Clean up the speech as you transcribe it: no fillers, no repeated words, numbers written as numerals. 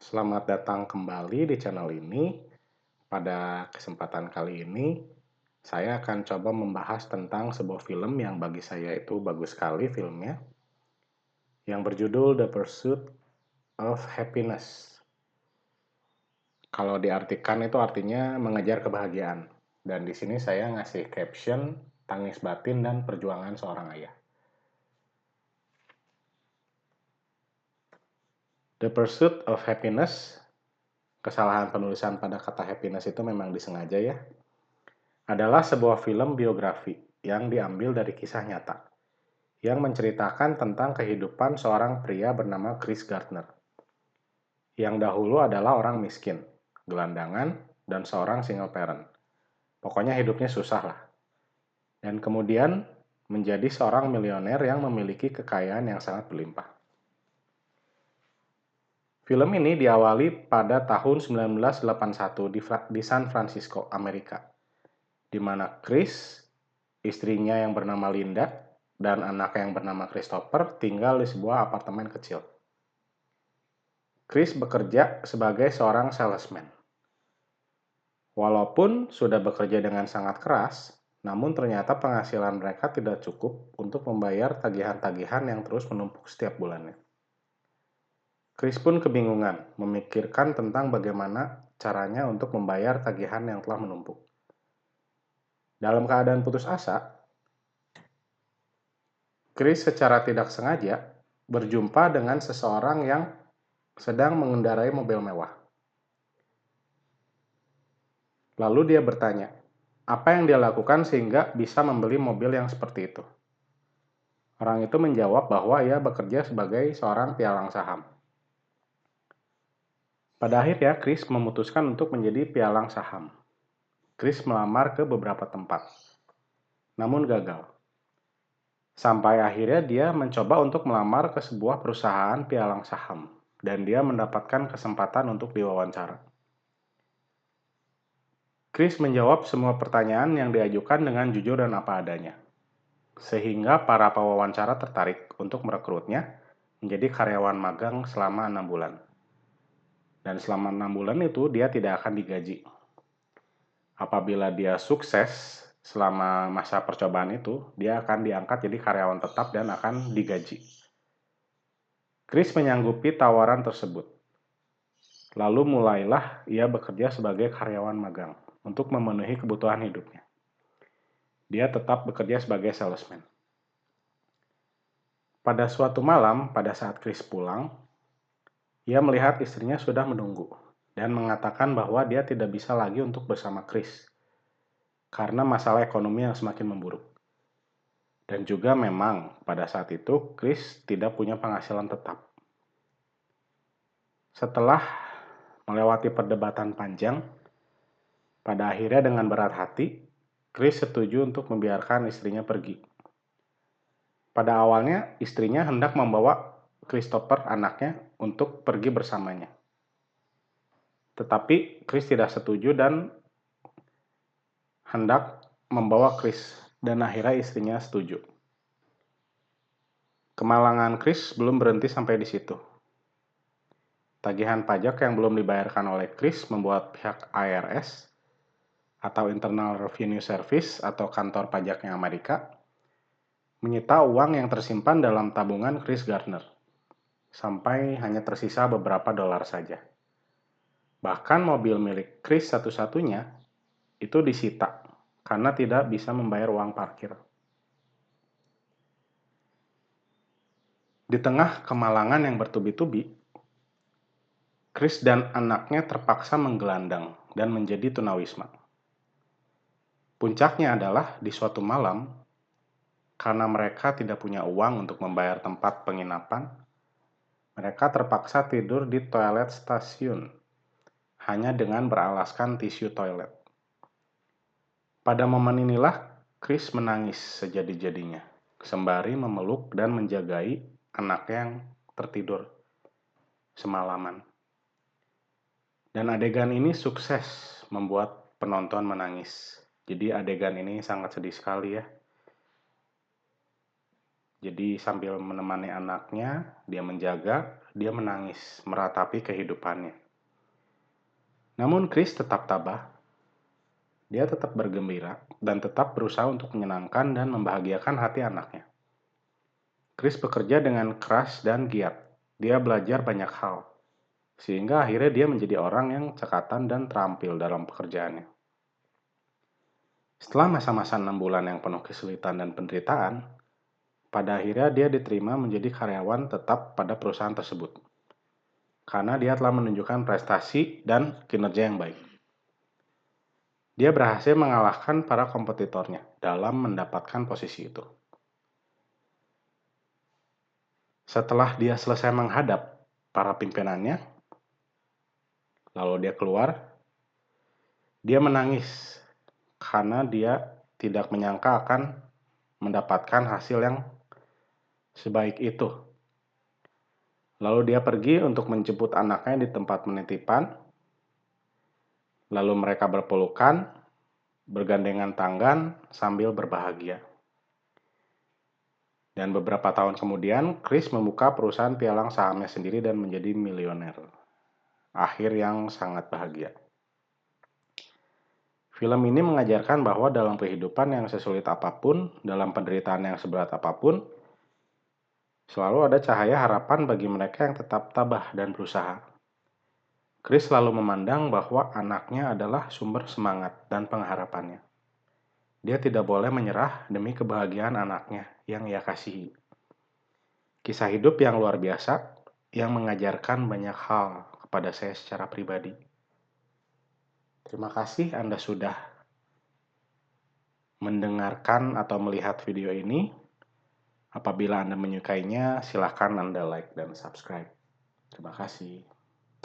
Selamat datang kembali di channel ini. Pada kesempatan kali ini, saya akan coba membahas tentang sebuah film yang bagi saya itu bagus sekali filmnya, yang berjudul The Pursuit of Happiness. Kalau diartikan itu artinya mengejar kebahagiaan. Dan di sini saya ngasih caption tangis batin dan perjuangan seorang ayah. The Pursuit of Happiness, kesalahan penulisan pada kata happiness itu memang disengaja ya, adalah sebuah film biografi yang diambil dari kisah nyata yang menceritakan tentang kehidupan seorang pria bernama Chris Gardner yang dahulu adalah orang miskin, gelandangan, dan seorang single parent. Pokoknya hidupnya susah lah. Dan kemudian menjadi seorang milioner yang memiliki kekayaan yang sangat berlimpah. Film ini diawali pada tahun 1981 di San Francisco, Amerika, di mana Chris, istrinya yang bernama Linda, dan anaknya yang bernama Christopher tinggal di sebuah apartemen kecil. Chris bekerja sebagai seorang salesman. Walaupun sudah bekerja dengan sangat keras, namun ternyata penghasilan mereka tidak cukup untuk membayar tagihan-tagihan yang terus menumpuk setiap bulannya. Chris pun kebingungan memikirkan tentang bagaimana caranya untuk membayar tagihan yang telah menumpuk. Dalam keadaan putus asa, Chris secara tidak sengaja berjumpa dengan seseorang yang sedang mengendarai mobil mewah. Lalu dia bertanya, apa yang dia lakukan sehingga bisa membeli mobil yang seperti itu? Orang itu menjawab bahwa ia bekerja sebagai seorang pialang saham. Pada akhirnya, Chris memutuskan untuk menjadi pialang saham. Chris melamar ke beberapa tempat, namun gagal. Sampai akhirnya dia mencoba untuk melamar ke sebuah perusahaan pialang saham, dan dia mendapatkan kesempatan untuk diwawancara. Chris menjawab semua pertanyaan yang diajukan dengan jujur dan apa adanya, sehingga para pewawancara tertarik untuk merekrutnya menjadi karyawan magang selama 6 bulan. Dan selama 6 bulan itu dia tidak akan digaji. Apabila dia sukses selama masa percobaan itu, dia akan diangkat jadi karyawan tetap dan akan digaji. Chris menyanggupi tawaran tersebut. Lalu mulailah ia bekerja sebagai karyawan magang untuk memenuhi kebutuhan hidupnya. Dia tetap bekerja sebagai salesman. Pada suatu malam, pada saat Chris pulang, ia melihat istrinya sudah menunggu dan mengatakan bahwa dia tidak bisa lagi untuk bersama Chris karena masalah ekonomi yang semakin memburuk. Dan juga memang pada saat itu Chris tidak punya penghasilan tetap. Setelah melewati perdebatan panjang, pada akhirnya dengan berat hati, Chris setuju untuk membiarkan istrinya pergi. Pada awalnya, istrinya hendak membawa Christopher, anaknya, untuk pergi bersamanya. Tetapi Chris tidak setuju dan hendak membawa Chris, dan akhirnya istrinya setuju. Kemalangan Chris belum berhenti sampai di situ. Tagihan pajak yang belum dibayarkan oleh Chris membuat pihak IRS atau Internal Revenue Service atau kantor pajaknya Amerika menyita uang yang tersimpan dalam tabungan Chris Gardner sampai hanya tersisa beberapa dolar saja. Bahkan mobil milik Chris satu-satunya itu disita karena tidak bisa membayar uang parkir. Di tengah kemalangan yang bertubi-tubi, Chris dan anaknya terpaksa menggelandang dan menjadi tunawisma. Puncaknya adalah di suatu malam, karena mereka tidak punya uang untuk membayar tempat penginapan, mereka terpaksa tidur di toilet stasiun, hanya dengan beralaskan tisu toilet. Pada momen inilah, Chris menangis sejadi-jadinya, sembari memeluk dan menjagai anaknya yang tertidur semalaman. Dan adegan ini sukses membuat penonton menangis. Jadi adegan ini sangat sedih sekali ya. Jadi sambil menemani anaknya, dia menjaga dia menangis meratapi kehidupannya. Namun Chris tetap tabah. Dia tetap bergembira dan tetap berusaha untuk menyenangkan dan membahagiakan hati anaknya. Chris bekerja dengan keras dan giat. Dia belajar banyak hal, sehingga akhirnya dia menjadi orang yang cekatan dan terampil dalam pekerjaannya. Setelah masa-masa 6 bulan yang penuh kesulitan dan penderitaan, pada akhirnya dia diterima menjadi karyawan tetap pada perusahaan tersebut, karena dia telah menunjukkan prestasi dan kinerja yang baik. Dia berhasil mengalahkan para kompetitornya dalam mendapatkan posisi itu. Setelah dia selesai menghadap para pimpinannya, lalu dia keluar, dia menangis karena dia tidak menyangka akan mendapatkan hasil yang sebaik itu. Lalu dia pergi untuk menjemput anaknya di tempat penitipan. Lalu mereka berpelukan, bergandengan tangan sambil berbahagia. Dan beberapa tahun kemudian, Chris membuka perusahaan pialang sahamnya sendiri dan menjadi milioner. Akhir yang sangat bahagia. Film ini mengajarkan bahwa dalam kehidupan yang sesulit apapun, dalam penderitaan yang seberat apapun, selalu ada cahaya harapan bagi mereka yang tetap tabah dan berusaha. Chris selalu memandang bahwa anaknya adalah sumber semangat dan pengharapannya. Dia tidak boleh menyerah demi kebahagiaan anaknya yang ia kasihi. Kisah hidup yang luar biasa yang mengajarkan banyak hal kepada saya secara pribadi. Terima kasih Anda sudah mendengarkan atau melihat video ini. Apabila Anda menyukainya, silakan Anda like dan subscribe. Terima kasih.